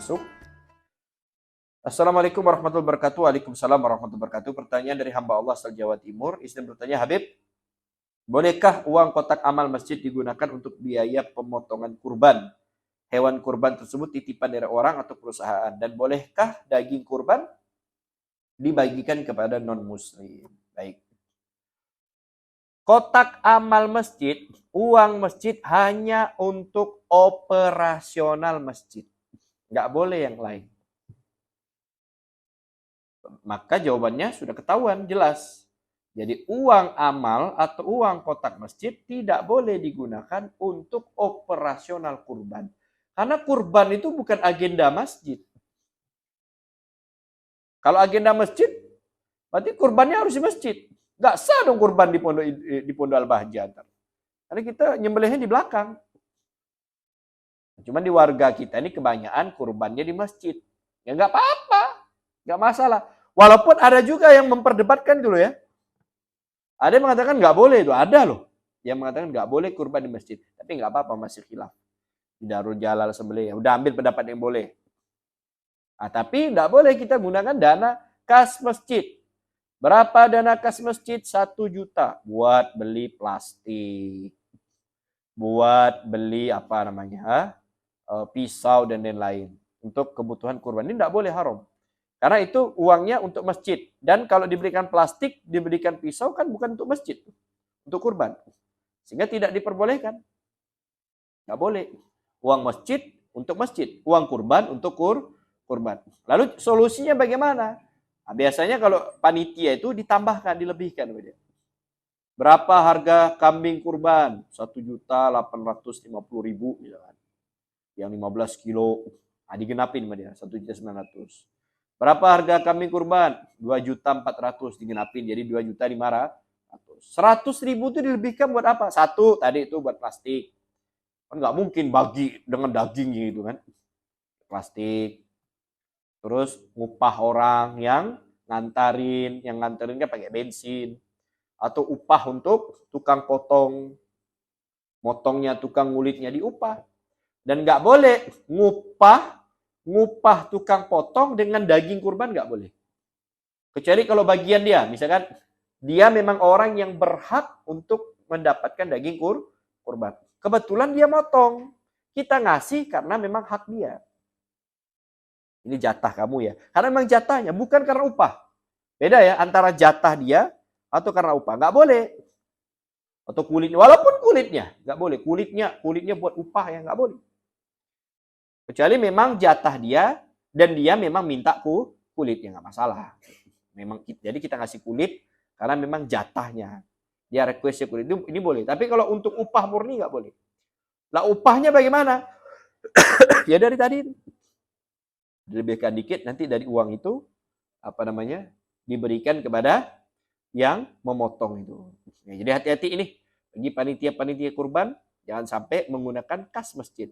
masuk. Assalamualaikum warahmatullahi wabarakatuh. Waalaikumsalam warahmatullahi wabarakatuh. Pertanyaan dari hamba Allah asal Jawa Timur. Istri bertanya, Habib, bolehkah uang kotak amal masjid digunakan untuk biaya pemotongan kurban? Hewan kurban tersebut titipan dari orang atau perusahaan. Dan bolehkah daging kurban dibagikan kepada non-muslim? Baik. Kotak amal masjid, uang masjid hanya untuk operasional masjid. Nggak boleh yang lain. Maka jawabannya sudah ketahuan, jelas. Jadi uang amal atau uang kotak masjid tidak boleh digunakan untuk operasional kurban. Karena kurban itu bukan agenda masjid. Kalau agenda masjid, berarti kurbannya harus di masjid. Nggak sah dong kurban di pondok Al-Bahjah. Karena kita nyembelihnya di belakang. Cuman di warga kita ini kebanyakan kurbannya di masjid. Ya nggak apa-apa. Nggak masalah. Walaupun ada juga yang memperdebatkan dulu ya. Ada yang mengatakan nggak boleh itu. Ada loh. Yang mengatakan nggak boleh kurban di masjid. Tapi nggak apa-apa, masih khilaf. Di Darul Jalal sembelih. Ya udah ambil pendapat yang boleh. Nah, tapi nggak boleh kita gunakan dana kas masjid. Berapa dana kas masjid? 1 juta buat beli plastik. Buat beli apa namanya? Pisau dan lain-lain. Untuk kebutuhan kurban. Ini tidak boleh, haram. Karena itu uangnya untuk masjid. Dan kalau diberikan plastik, diberikan pisau kan bukan untuk masjid. Untuk kurban. Sehingga tidak diperbolehkan. Tidak boleh. Uang masjid untuk masjid. Uang kurban untuk kurban. Lalu solusinya bagaimana? Nah, biasanya kalau panitia itu ditambahkan, dilebihkan. Berapa harga kambing kurban? 1.850.000 misalkan. Yang 15 kilo. Nah, digenapin sama dia. 1.900.000. Berapa harga kambing kurban? 2.400.000 digenapin. Jadi 2.500.000. 100.000 itu dilebihkan buat apa? Satu, tadi itu buat plastik. Kan nggak mungkin bagi dengan daging gitu kan. Plastik. Terus upah orang yang ngantarin kan pakai bensin. Atau upah untuk tukang potong. Motongnya, tukang ngulitnya diupah. Dan nggak boleh ngupah tukang potong dengan daging kurban, nggak boleh. Kecuali kalau bagian dia, misalkan dia memang orang yang berhak untuk mendapatkan daging kurban. Kebetulan dia motong. Kita ngasih karena memang hak dia. Ini jatah kamu ya. Karena memang jatahnya, bukan karena upah. Beda ya, antara jatah dia atau karena upah. Nggak boleh. Atau kulitnya, walaupun kulitnya. Nggak boleh. Kulitnya buat upah ya, nggak boleh. Kecuali memang jatah dia, dan dia memang minta kulitnya, nggak masalah. Memang, jadi kita ngasih kulit, karena memang jatahnya. Dia requestnya kulit, ini boleh. Tapi kalau untuk upah murni nggak boleh. Lah upahnya bagaimana? Ya dari tadi dilebihkan dikit, nanti dari uang itu diberikan kepada yang memotong itu. Ya, jadi hati-hati ini bagi panitia kurban, jangan sampai menggunakan kas masjid.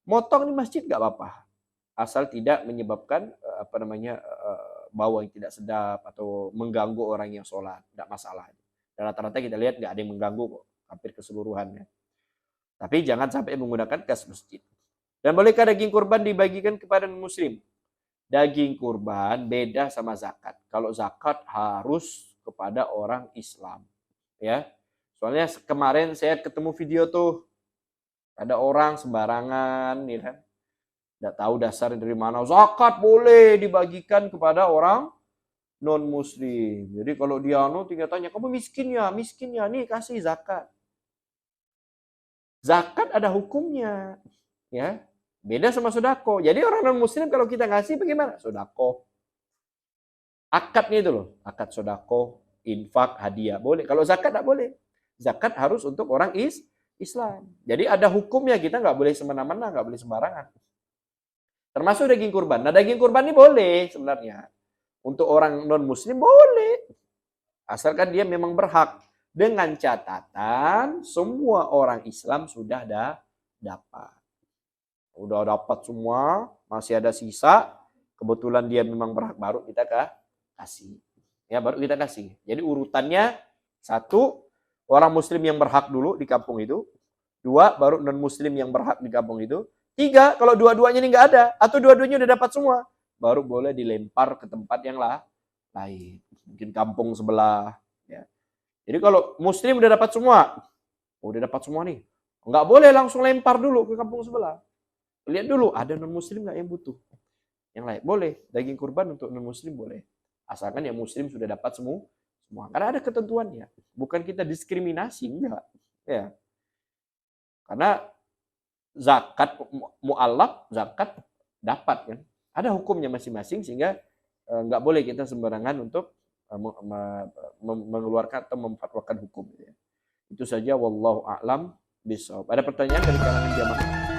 Motong di masjid nggak apa-apa, asal tidak menyebabkan bau yang tidak sedap atau mengganggu orang yang sholat, nggak masalah. Dan rata-rata kita lihat nggak ada yang mengganggu kok, hampir keseluruhannya. Tapi jangan sampai menggunakan kas masjid. Dan bolehkah daging kurban dibagikan kepada muslim? Daging kurban beda sama zakat. Kalau zakat harus kepada orang Islam. Ya. Soalnya kemarin saya ketemu video tuh. Ada orang sembarangan. Ya kan? Nggak tahu dasar dari mana. Zakat boleh dibagikan kepada orang non-muslim. Jadi kalau dia tinggal tanya, kamu miskin ya? Miskin ya? Nih kasih zakat. Zakat ada hukumnya. Ya. Beda sama sodako. Jadi orang non-muslim kalau kita ngasih bagaimana? Sodako. Akadnya itu loh. Akad sodako, infak, hadiah. Boleh. Kalau zakat tidak boleh. Zakat harus untuk orang Islam. Jadi ada hukumnya. Kita nggak boleh semena-mena, nggak boleh sembarangan. Termasuk daging kurban. Nah daging kurban ini boleh sebenarnya. Untuk orang non-muslim boleh. Asalkan dia memang berhak. Dengan catatan semua orang Islam sudah dapat. Udah dapat semua, masih ada sisa, kebetulan dia memang berhak, baru kita kasih. Ya, baru kita kasih. Jadi urutannya, 1, orang muslim yang berhak dulu di kampung itu. 2, baru non muslim yang berhak di kampung itu. 3, kalau dua-duanya ini nggak ada, atau dua-duanya udah dapat semua, baru boleh dilempar ke tempat yang lain. Mungkin kampung sebelah. Ya. Jadi kalau muslim udah dapat semua, udah dapat semua nih, nggak boleh langsung lempar dulu ke kampung sebelah. Lihat dulu, ada non-muslim nggak yang butuh? Yang lain, boleh. Daging kurban untuk non-muslim boleh. Asalkan yang muslim sudah dapat semua. Karena ada ketentuannya. Bukan kita diskriminasi, enggak. Ya. Karena zakat mu'allaf, zakat dapat kan. Ada hukumnya masing-masing sehingga nggak boleh kita sembarangan untuk mengeluarkan atau memfatwakan hukum. Itu saja wallahu a'lam bishawab. Ada pertanyaan dari kalangan jamaah?